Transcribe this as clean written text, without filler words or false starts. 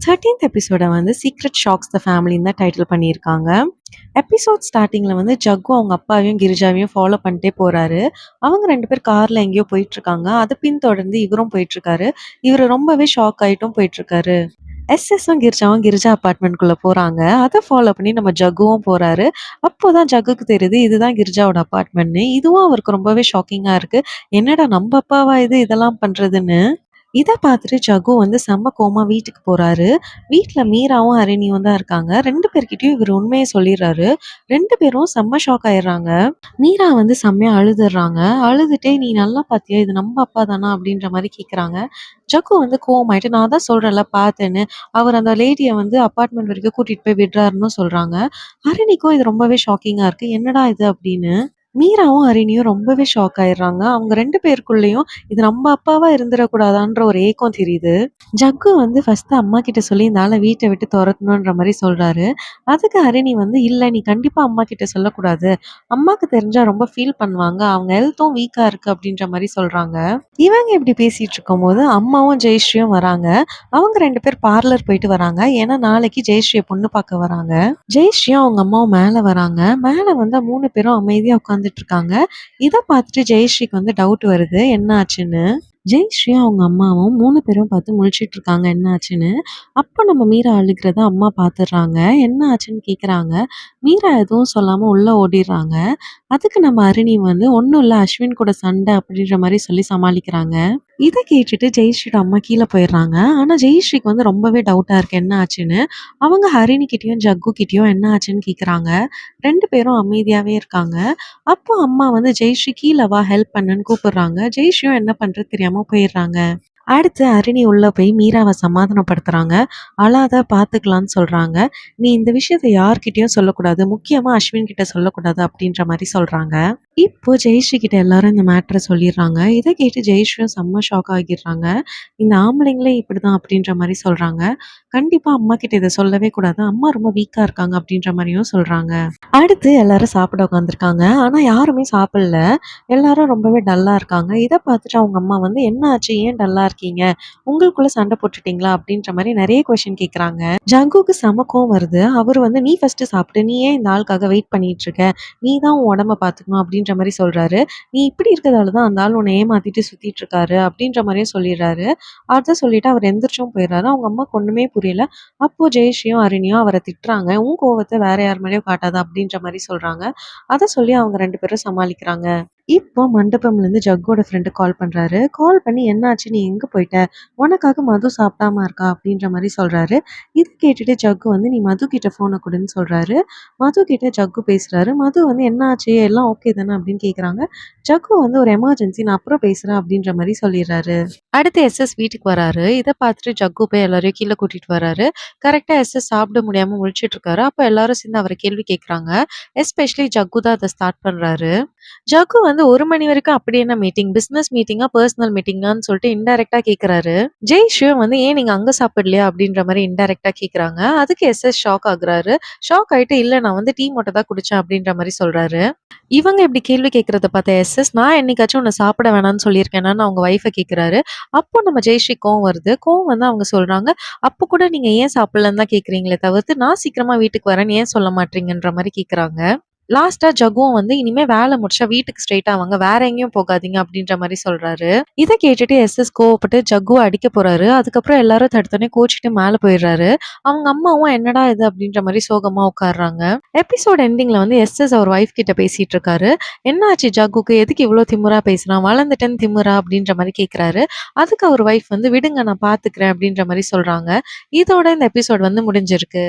13th எபிசோட வந்து secret shocks த ஃபேமிலின்னு தான் டைட்டில் பண்ணியிருக்காங்க. எபிசோட் ஸ்டார்டிங்கில் வந்து ஜக்கு அவங்க அப்பாவையும் கிரிஜாவையும் ஃபாலோ பண்ணிட்டே போகிறாரு. அவங்க 2 பேர் காரில் எங்கேயோ போயிட்டுருக்காங்க. அதை பின்தொடர்ந்து இவரும் போயிட்டுருக்காரு. இவர் ரொம்பவே ஷாக் ஆகிட்டும் போயிட்டுருக்காரு. எஸ்எஸும் கிரிஜாவும் கிரிஜா அப்பார்ட்மெண்ட்குள்ளே போகிறாங்க. அதை ஃபாலோ பண்ணி நம்ம ஜக்குவும் போகிறாரு. அப்போ தான் ஜக்குக்கு தெரியுது இதுதான் கிரிஜாவோட அப்பார்ட்மெண்ட்னு. இதுவும் அவருக்கு ரொம்பவே ஷாக்கிங்காக இருக்குது. என்னடா நம்ம அப்பாவா இது இதெல்லாம் பண்ணுறதுன்னு. இத பார்த்துட்டு ஜகு வந்து செம்ம கோவமா வீட்டுக்கு போறாரு. வீட்ல மீராவும், ஹரிணியும் தான் இருக்காங்க. 2 பேர்கிட்டயும் இவரு உண்மைய சொல்லிர்றாரு. 2 பேரும் செம்ம ஷாக் ஆயிடுறாங்க. மீரா வந்து செம்மையா அழுதுர்றாங்க. அழுதுட்டே "நீ நல்லா பார்த்தியா? இது நம்ம அப்பா தானா?" அப்படின்ற மாரி கேட்குறாங்க. ஜக்கு வந்து கோவமாயிட்டு "நான் தான் சொல்றேன்ல பார்த்தேன்னு." அவர் அந்த லேடிய வந்து அபார்ட்மெண்ட் வரைக்கும் கூட்டிட்டு போய் விடுறாருன்னும் சொல்றாங்க. ஹரிணிக்கும் இது ரொம்பவே ஷாக்கிங்கா இருக்கு. என்னடா இது அப்படின்னு. மீராவும், ஹரிணியும் ரொம்பவே ஷாக் ஆயிடுறாங்க. அவங்க 2 பேருக்குள்ளயும் இது நம்ம அப்பாவா இருந்துறக்கூடாதான்ற ஒரு ஏக்கம் தெரியுது. ஜக்கு வந்து ஃபர்ஸ்ட்டு அம்மாகிட்ட சொல்லி இந்த ஆள வீட்ட விட்டு தொரத்தணுன்ற மாரி சொல்றாரு. அதுக்கு ஹரிணி வந்து "இல்ல நீ கண்டிப்பா அம்மாகிட்ட சொல்லக்கூடாது. அம்மாக்கு தெரிஞ்சா ரொம்ப ஃபீல் பண்ணுவாங்க. அவங்க ஹெல்த்தும் வீக்கா இருக்கு" அப்படின்ற மாரி சொல்றாங்க. இவங்க இப்படி பேசிட்டு இருக்கும்போது அம்மாவும், ஜெயஸ்ரீயும் வராங்க. அவங்க 2 பேர் பார்லர் போயிட்டு வராங்க. ஏன்னா நாளைக்கு ஜெயஸ்ரீய பொண்ணு பார்க்க வராங்க. ஜெயஸ்ரீயும் அவங்க அம்மாவும் மேல வராங்க. மேல வந்து 3 பேரும் அமைதியா உட்காந்துட்டு இருக்காங்க. இத பார்த்துட்டு ஜெயஸ்ரீக்கு வந்து டவுட் வருது என்ன ஆச்சுன்னு. ஜெயஸ்ரீயும் அவங்க அம்மாவும் 3 பேரும் பார்த்து முழிச்சிட்டு இருக்காங்க என்ன ஆச்சுன்னு. அப்ப நம்ம மீரா அழுகிறத அம்மா பார்த்துடுறாங்க. என்ன ஆச்சுன்னு கேட்குறாங்க. மீரா எதுவும் சொல்லாம உள்ள ஓடிடுறாங்க. அதுக்கு நம்ம அருணி வந்து "ஒண்ணும் இல்ல அஸ்வின் கூட சண்டை" அப்படின்ற மாரி சொல்லி சமாளிக்கிறாங்க. இத கேட்டுட்டு ஜெயஸ்ரீயோட அம்மா கீழ போயிடுறாங்க. ஆனா ஜெயஸ்ரீக்கு வந்து ரொம்பவே டவுட்டா இருக்கு என்ன ஆச்சுன்னு. அவங்க ஹரிணி கிட்டயும், ஜக்கு கிட்டயும் என்ன ஆச்சுன்னு கேட்குறாங்க. 2 பேரும் அமைதியாவே இருக்காங்க. அப்போ அம்மா வந்து "ஜெயஸ்ரீ கீழ வா ஹெல்ப் பண்ணுன்னு" கூப்பிடுறாங்க. ஜெயஸ்ரீயும் என்ன பண்றது தெரியாம போயிடுறாங்க. அடுத்து அருணி உள்ள போய் மீராவ சமாதானப்படுத்துறாங்க. "அழாத பார்த்துக்கலான்னு" சொல்றாங்க. "நீ இந்த விஷயத்த யார்கிட்டயும் சொல்லக்கூடாது. முக்கியமா அஸ்வின் கிட்ட சொல்லக்கூடாது" அப்படின்ற மாரி சொல்றாங்க. இப்போ ஜெயஸ்ரீ கிட்ட எல்லாரும் இந்த மேட்டர சொல்லிடுறாங்க. இத கேட்டு ஜெயஸ்ரீயும் செம்ம ஷாக் ஆகிடுறாங்க. "இந்த ஆம்பளைங்களே இப்படிதான்" அப்படின்ற மாரி சொல்றாங்க. "கண்டிப்பா அம்மா கிட்ட இத சொல்லவே கூடாது. அம்மா ரொம்ப வீக்கா இருக்காங்க" அப்படின்ற மாரியும் சொல்றாங்க. அடுத்து எல்லாரும் சாப்பிட உட்காந்துருக்காங்க. ஆனா யாருமே சாப்பிடல. எல்லாரும் ரொம்பவே டல்லா இருக்காங்க. இத பார்த்துட்டு அவங்க அம்மா வந்து "என்ன ஆச்சு? ஏன் டல்லா இருக்கீங்க? உங்களுக்குள்ள சண்டை போட்டுட்டீங்களா?" அப்படின்ற மாரி நெறைய கொஸ்டின் கேட்குறாங்க. ஜங்குக்கு செம கோவம் வருது. அவரு வந்து "நீ ஃபர்ஸ்ட்டு சாப்பிடு. நீ ஏன் இந்த ஆளுக்காக வெயிட் பண்ணிட்டு இருக்க? நீ தான் உன் உடம்ப பார்த்துக்கணும்" அப்படின்ற மாரி சொல்றாரு. "நீ இப்படி இருக்கிறதால தான் அந்த ஆள் உன்ன ஏமாத்திட்டு சுத்திட்டு இருக்காரு" அப்படின்ற மாரியும் சொல்லிடுறாரு. அத சொல்லிட்டு அவர் எந்திரிச்சும் போயிடுறாரு. அவங்க அம்மாக்கு ஒண்ணுமே புரியல. அப்போ ஜெயஸ்ரீயும், அருணியும் அவர திட்டுறாங்க. "உன் கோவத்த வேற யார் மேலயும் காட்டாத" அப்படின்ற மாரி சொல்றாங்க. அத சொல்லி அவங்க 2 பேரும் சமாளிக்கிறாங்க. இப்போ மண்டபம்லேருந்து ஜக்கோட ஃப்ரெண்டு கால் பண்றாரு. கால் பண்ணி "என்னாச்சு? நீ எங்க போயிட்ட? உனக்காக மது சாப்பிடாம இருக்கா?" அப்படின்ற மாரி சொல்றாரு. இத கேட்டுட்டு ஜக்கு வந்து "நீ மது கிட்ட ஃபோன குடுன்னு" சொல்றாரு. மது கிட்ட ஜக்கு பேசுறாரு. மது வந்து "என்னாச்சு? எல்லாம் ஓகே தானே?" அப்படின்னு கேட்குறாங்க. ஜக்கு வந்து "ஒரு எமர்ஜென்சி நான் அப்புறம் பேசுறேன்" அப்படின்ற மாரி சொல்லிடுறாரு. அடுத்து எஸ்எஸ் வீட்டுக்கு வராரு. இத பார்த்துட்டு ஜக்கு போய் எல்லாரையும் கீழ கூட்டிட்டு வராரு. கரெக்ட்டா எஸ்எஸ் சாப்பிட முடியாம முழிச்சிட்டு இருக்காரு. அப்ப எல்லாரும் சேர்ந்து அவர கேள்வி கேட்குறாங்க. எஸ்பெஷலி ஜக்கு தான் அத ஸ்டார்ட் பண்றாரு. ஜக்கு வந்து 1 மணி வரைக்கும் அப்படி என்ன மீட்டிங்? பிசினஸ் மீட்டிங்கா? பெர்சனல் மீட்டிங்கான்னு சொல்லிட்டு இன்டைரக்ட்டா கேட்குறாரு. ஜெயஸ்ரீயும் வந்து "ஏன் நீங்க அங்க சாப்பிடலையா?" அப்படின்ற மாரி இன்டைரக்ட்டா கேட்குறாங்க. அதுக்கு எஸ்எஸ் ஷாக் ஆகுறாரு. ஷாக் ஆயிட்டு "இல்ல நான் வந்து டீ மட்டும் தான் குடிச்சேன்" அப்படின்ற மாரி சொல்றாரு. இவங்க இப்படி கேள்வி கேட்கிறத பார்த்த எஸ்எஸ் "நான் என்னைக்காச்சும் உன்ன சாப்பிட வேணாம்னு சொல்லியிருக்கேனான்னு" அவங்க ஒய்ஃப கேட்குறாரு. அப்போ நம்ம ஜெயஸ்ரீ கோவம் வருது. கோவம் வந்து அவங்க சொல்றாங்க, "அப்போ கூட நீங்க ஏன் சாப்பிடலன்னு தான் கேட்கிறீங்களே தவிர்த்து, நான் சீக்கிரமா வீட்டுக்கு வரேன்னு ஏன் சொல்ல மாட்றீங்கன்ற" மாரி கேட்குறாங்க. லாஸ்ட்டா ஜக்குவும் வந்து "இனிமே வேலை முடிச்சா வீட்டுக்கு ஸ்ட்ரெயிட்டா வாங்க. வேற எங்கேயும் போகாதீங்க" அப்படின்ற மாரி சொல்றாரு. இத கேட்டுட்டு எஸ்எஸ் கோவப்பட்டு ஜக்குவ அடிக்க போறாரு. அதுக்கப்புறம் எல்லாரும் தடுத்தோனே கோச்சிட்டு மேல போயிடுறாரு. அவங்க அம்மாவும் "என்னடா இது?" அப்படின்ற மாரி சோகமா உட்கார்றாங்க. எபிசோட் எண்டிங்ல வந்து எஸ்எஸ் அவர் ஒய்ஃப் கிட்ட பேசிட்டு இருக்காரு. "என்னாச்சு ஜக்குக்கு? எதுக்கு இவ்ளோ திமிரா பேசுறான்? வளர்ந்துட்டேன்னு திமிரா?" அப்படின்ற மாரி கேட்குறாரு. அதுக்கு அவர் ஒய்ஃப் வந்து "விடுங்க நான் பார்த்துக்கிறேன்" அப்படின்ற மாரி சொல்றாங்க. இதோட இந்த எபிசோட் வந்து முடிஞ்சிருக்கு.